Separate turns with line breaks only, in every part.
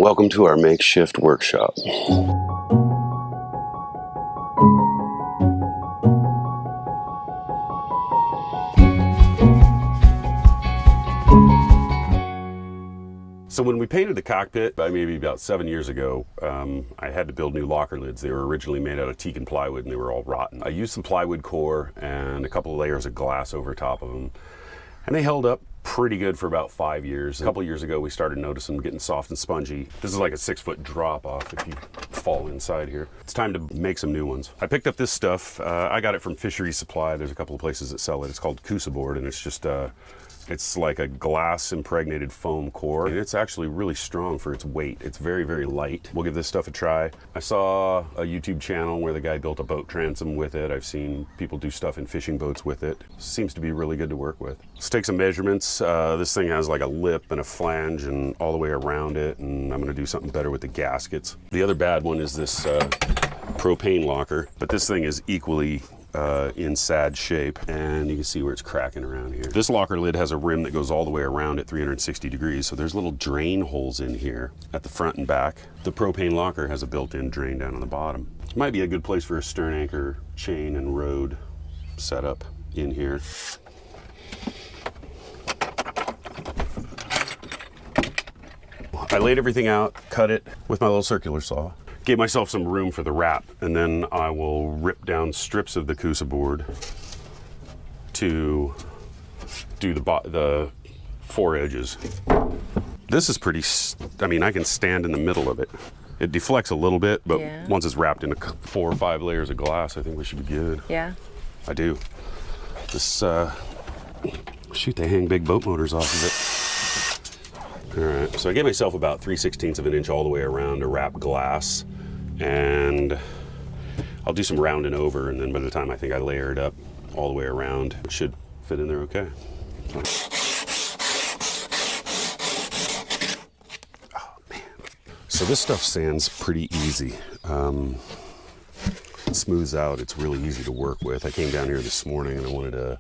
Welcome to our makeshift workshop.
So when we painted the cockpit, maybe about 7 years ago, I had to build new locker lids. They were originally made out of teak and plywood, and they were all rotten. I used some plywood core and a couple of layers of glass over top of them, and they held up pretty good for about 5 years. A couple of years ago, we started noticing them getting soft and spongy. This is like a 6-foot drop off if you fall inside here. It's time to make some new ones. I picked up this stuff. I got it from Fisheries Supply. There's a couple of places that sell it. It's called Coosa Board, and it's just it's like a glass impregnated foam core. And it's actually really strong for its weight. It's very, very light. We'll give this stuff a try. I saw a YouTube channel where the guy built a boat transom with it. I've seen people do stuff in fishing boats with it. Seems to be really good to work with. Let's take some measurements. This thing has like a lip and a flange and all the way around it, and I'm gonna do something better with the gaskets. The other bad one is this propane locker, but this thing is equally in sad shape, and you can see where it's cracking around here. This locker lid has a rim that goes all the way around at 360 degrees, so there's little drain holes in here at the front and back. The propane locker has a built-in drain down on the bottom. Might be a good place for a stern anchor chain and rod setup in here. I laid everything out, cut it with my little circular saw. Gave myself some room for the wrap, and then I will rip down strips of the Coosa board to do the four edges. This is pretty, I mean, I can stand in the middle of it. It deflects a little bit, but once it's wrapped in 4 or 5 layers of glass, I think we should be good.
Yeah.
I do. This, shoot, they hang big boat motors off of it. All right, so I gave myself about 3/16 of an inch all the way around to wrap glass, and I'll do some rounding over, and then by the time I think I layer it up all the way around, it should fit in there okay. Oh man. So this stuff sands pretty easy. It smooths out, it's really easy to work with. I came down here this morning and I wanted to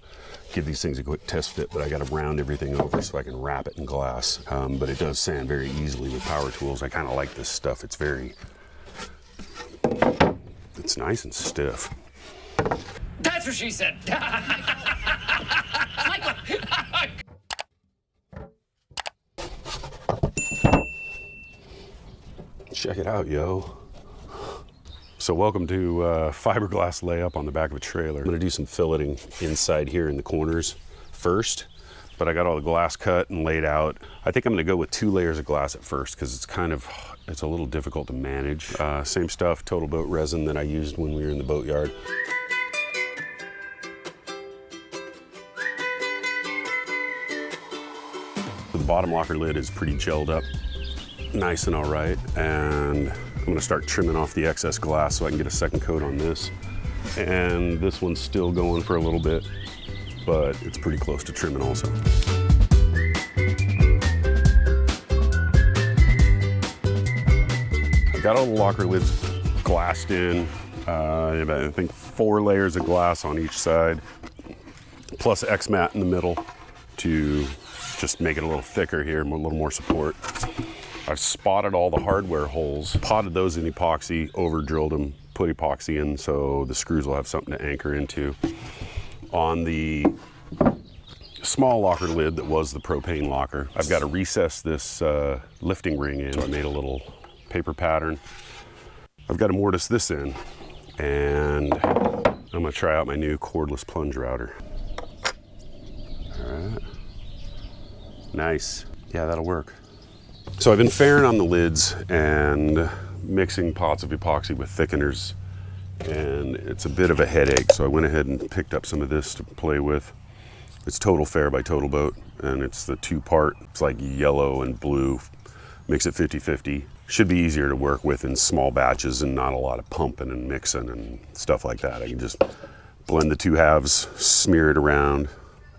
give these things a quick test fit, but I got to round everything over so I can wrap it in glass. But it does sand very easily with power tools. I kind of like this stuff. It's nice and stiff.
That's what she said. Michael.
Check it out, yo. So welcome to fiberglass layup on the back of a trailer. I'm gonna do some filleting inside here in the corners first, but I got all the glass cut and laid out. I think I'm gonna go with 2 layers of glass at first because it's a little difficult to manage. Same stuff, Total Boat resin that I used when we were in the boatyard. The bottom locker lid is pretty gelled up, nice and all right, and I'm gonna start trimming off the excess glass so I can get a second coat on this. And this one's still going for a little bit, but it's pretty close to trimming also. I've got all the locker lids glassed in. I think 4 layers of glass on each side, plus X-mat in the middle to just make it a little thicker here, a little more support. I've spotted all the hardware holes, potted those in epoxy, over drilled them, put epoxy in so the screws will have something to anchor into. On the small locker lid that was the propane locker, I've got to recess this lifting ring in. I made a little paper pattern. I've got to mortise this in, and I'm gonna try out my new cordless plunge router. All right, nice. Yeah, that'll work. So I've been fairing on the lids and mixing pots of epoxy with thickeners, and it's a bit of a headache, so I went ahead and picked up some of this to play with. It's Total Fair by Total Boat, and it's the 2-part. It's like yellow and blue. Mix it 50-50. Should be easier to work with in small batches and not a lot of pumping and mixing and stuff like that. I can just blend the 2 halves, smear it around,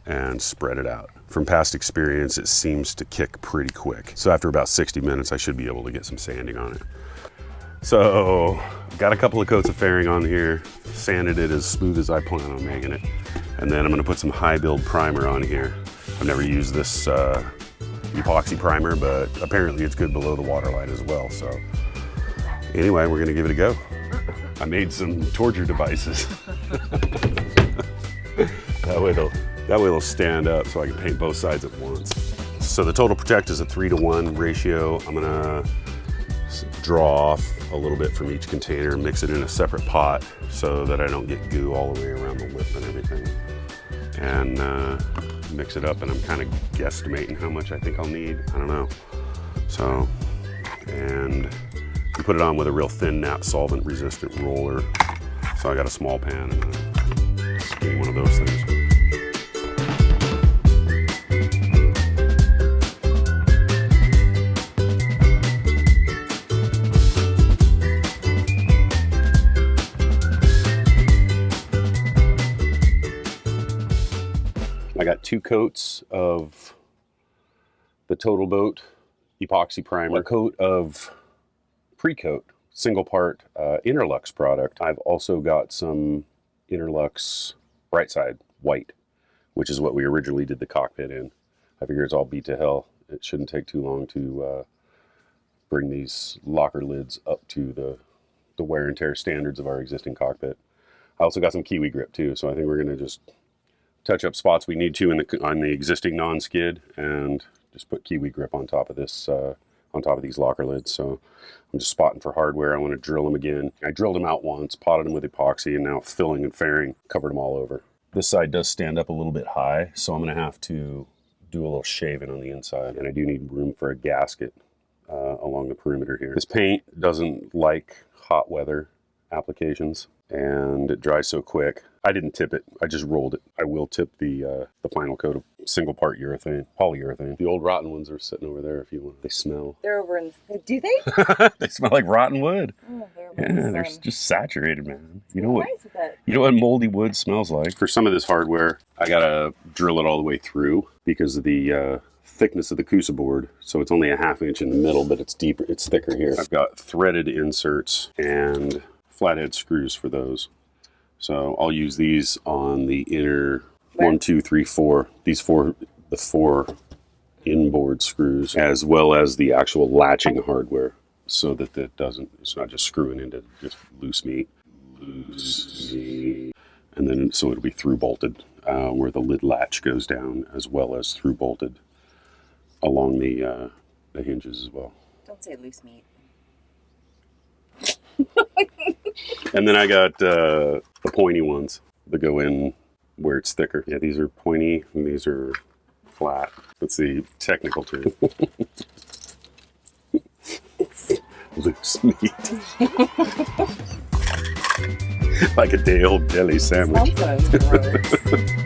and spread it out. From past experience, it seems to kick pretty quick. So after about 60 minutes, I should be able to get some sanding on it. So, got a couple of coats of fairing on here, sanded it as smooth as I plan on making it. And then I'm gonna put some high build primer on here. I've never used this epoxy primer, but apparently it's good below the waterline as well. So anyway, we're gonna give it a go. I made some torture devices. That way they'll stand up so I can paint both sides at once. So the total protect is a 3-to-1 ratio. I'm gonna draw off a little bit from each container, mix it in a separate pot so that I don't get goo all the way around the lip and everything. And mix it up, and I'm kind of guesstimating how much I think I'll need. I don't know. So, and you put it on with a real thin nap solvent resistant roller. So I got a small pan and a skinny one of those things. I got 2 coats of the Total Boat epoxy primer, a coat of pre-coat single part Interlux product. I've also got some Interlux Bright Side white, which is what we originally did the cockpit in. I figure it's all beat to hell. It shouldn't take too long to bring these locker lids up to the wear and tear standards of our existing cockpit. I also got some Kiwi grip too, so I think we're gonna just touch up spots we need to on the existing non-skid and just put Kiwi grip on top of this, on top of these locker lids. So I'm just spotting for hardware. I want to drill them again. I drilled them out once, potted them with epoxy, and now filling and fairing, covered them all over. This side does stand up a little bit high, so I'm going to have to do a little shaving on the inside, and I do need room for a gasket along the perimeter here. This paint doesn't like hot weather applications, and it dries so quick. I didn't tip it, I just rolled it. I will tip the final coat of single part urethane, polyurethane. The old rotten ones are sitting over there if you want. They smell.
They're over in, do they?
They smell like rotten wood.
Oh, they're
Yeah, they're just saturated, man. You know what?
Nice with that.
You know what moldy wood smells like? For some of this hardware, I gotta drill it all the way through because of the thickness of the Coosa board. So it's only a 1/2 inch in the middle, but it's deeper, it's thicker here. I've got threaded inserts and flathead screws for those. So I'll use these on the inner 1, 2, 3, 4. The 4 inboard screws, as well as the actual latching hardware, so that it's not just screwing into just loose meat. And then so it'll be through bolted where the lid latch goes down, as well as through bolted along the hinges as well.
Don't say loose meat.
And then I got the pointy ones that go in where it's thicker. Yeah, these are pointy and these are flat. That's the technical term. Loose meat. Like a day-old deli sandwich.
Sometimes gross.